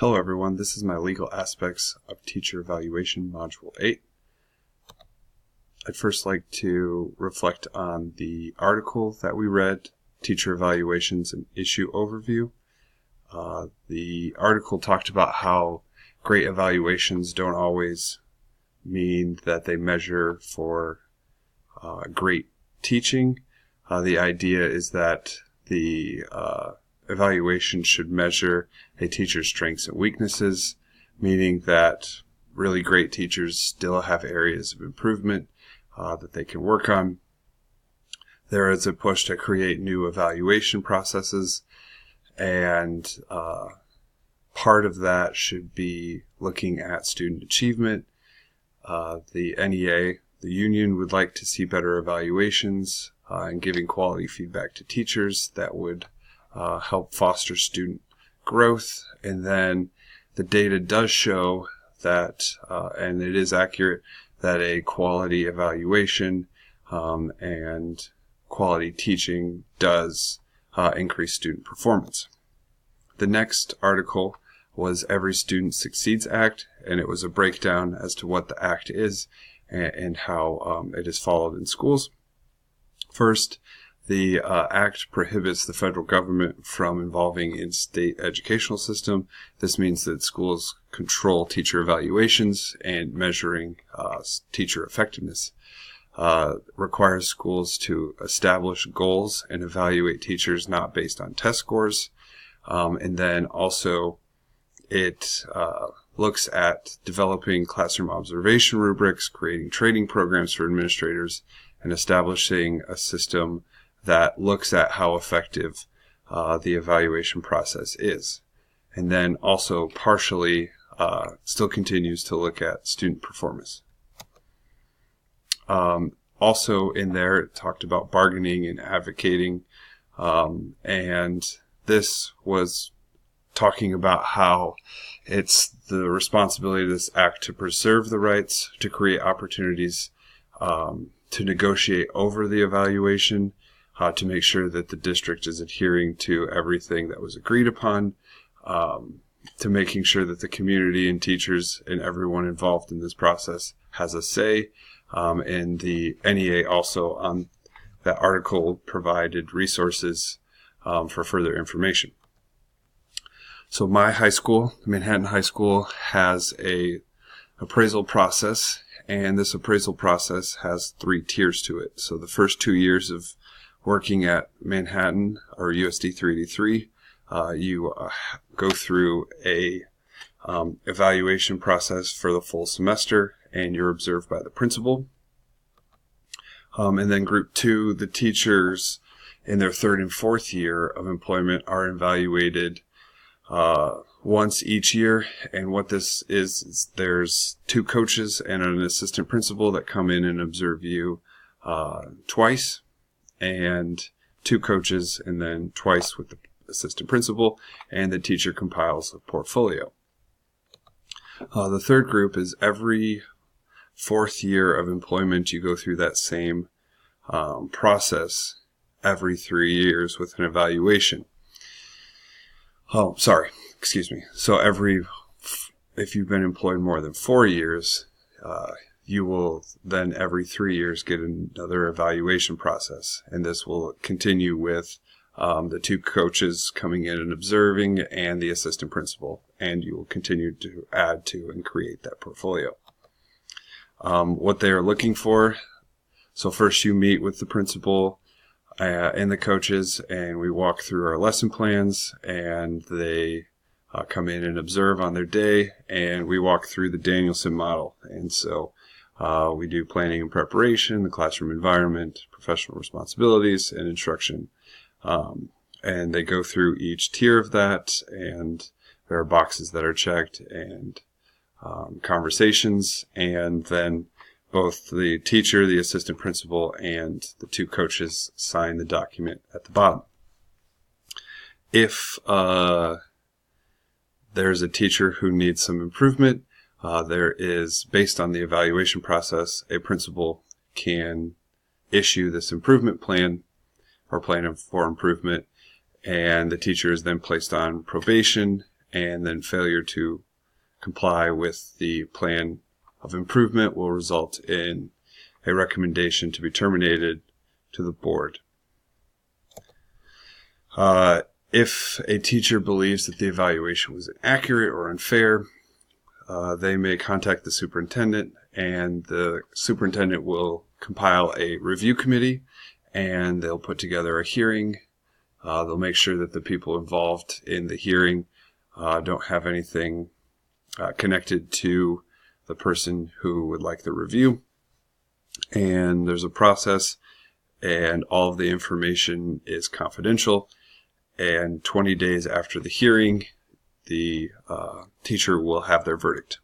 Hello everyone, this is my Legal Aspects of Teacher Evaluation Module 8. I'd first like to reflect on the article that we read, Teacher Evaluations and Issue Overview. The article talked about how great evaluations don't always mean that they measure for great teaching. The idea is that the evaluation should measure a teacher's strengths and weaknesses, meaning that really great teachers still have areas of improvement that they can work on. There is a push to create new evaluation processes, and part of that should be looking at student achievement. The NEA, the union, would like to see better evaluations and giving quality feedback to teachers that would help foster student growth. And then the data does show that, and it is accurate, that a quality evaluation and quality teaching does increase student performance. The next article was Every Student Succeeds Act, and it was a breakdown as to what the act is and how it is followed in schools. First, the act prohibits the federal government from involving in state educational system. This means that schools control teacher evaluations and measuring teacher effectiveness. Requires schools to establish goals and evaluate teachers not based on test scores. And then also it looks at developing classroom observation rubrics, creating training programs for administrators, and establishing a system that looks at how effective the evaluation process is. And then also partially still continues to look at student performance. Also in there, it talked about bargaining and advocating, and this was talking about how it's the responsibility of this act to preserve the rights, to create opportunities to negotiate over the evaluation, to make sure that the district is adhering to everything that was agreed upon, to making sure that the community and teachers and everyone involved in this process has a say. And the NEA also on that article provided resources for further information. So my high school, Manhattan High School, has a appraisal process, and this appraisal process has 3 tiers to it. So the first 2 years of working at Manhattan or USD 383, you go through a evaluation process for the full semester, and you're observed by the principal. And then group 2, the teachers in their 3rd and 4th year of employment are evaluated once each year. And what this is there's 2 coaches and an assistant principal that come in and observe you twice, and 2 coaches and then twice with the assistant principal, and the teacher compiles a portfolio. The third group is every 4th year of employment, you go through that same process every 3 years with an evaluation. So if you've been employed more than 4 years, you will then every 3 years get another evaluation process. And this will continue with the 2 coaches coming in and observing and the assistant principal. And you will continue to add to and create that portfolio. What they are looking for. So first you meet with the principal and the coaches, and we walk through our lesson plans, and they come in and observe on their day, and we walk through the Danielson model. And so we do planning and preparation, the classroom environment, professional responsibilities, and instruction. And they go through each tier of that, and there are boxes that are checked, and conversations, and then both the teacher, the assistant principal, and the 2 coaches sign the document at the bottom. If there's a teacher who needs some improvement, there is, based on the evaluation process, a principal can issue this improvement plan or plan for improvement, and the teacher is then placed on probation and then failure to comply with the plan of improvement will result in a recommendation to be terminated to the board. If a teacher believes that the evaluation was inaccurate or unfair, they may contact the superintendent, and the superintendent will compile a review committee, and they'll put together a hearing. They'll make sure that the people involved in the hearing don't have anything connected to the person who would like the review. And there's a process, and all of the information is confidential. And 20 days after the hearing, the teacher will have their verdict.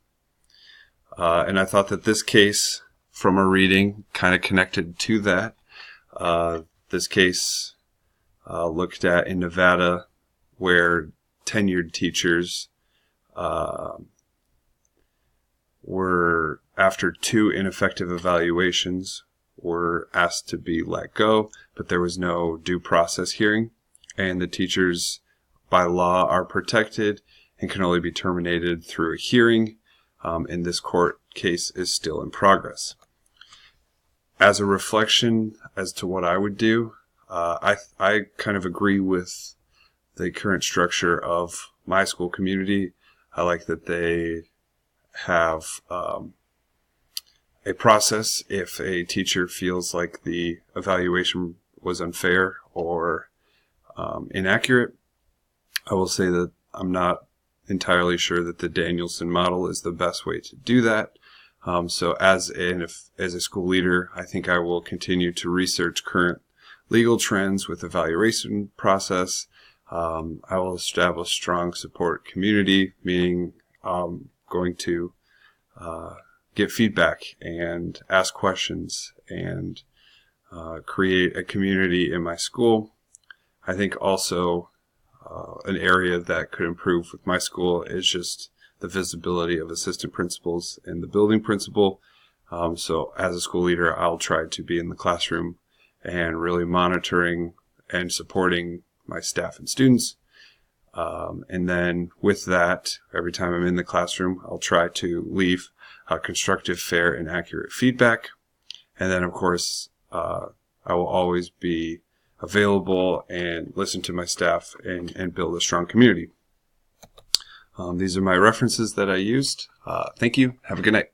And I thought that this case, from a reading, kind of connected to that. This case looked at in Nevada, where tenured teachers were, after 2 ineffective evaluations, were asked to be let go, but there was no due process hearing, and the teachers by law are protected and can only be terminated through a hearing, and this court case is still in progress. As a reflection as to what I would do, I kind of agree with the current structure of my school community. I like that they have a process if a teacher feels like the evaluation was unfair or inaccurate. I will say that I'm not entirely sure that the Danielson model is the best way to do that. So as a school leader, I think I will continue to research current legal trends with evaluation process. I will establish strong support community, meaning I'm going to get feedback and ask questions and create a community in my school. I think also an area that could improve with my school is just the visibility of assistant principals and the building principal. So as a school leader, I'll try to be in the classroom and really monitoring and supporting my staff and students. And then with that, every time I'm in the classroom, I'll try to leave constructive, fair, and accurate feedback. And then, of course, I will always be available and listen to my staff and build a strong community. These are my references that I used. Thank you. Have a good night.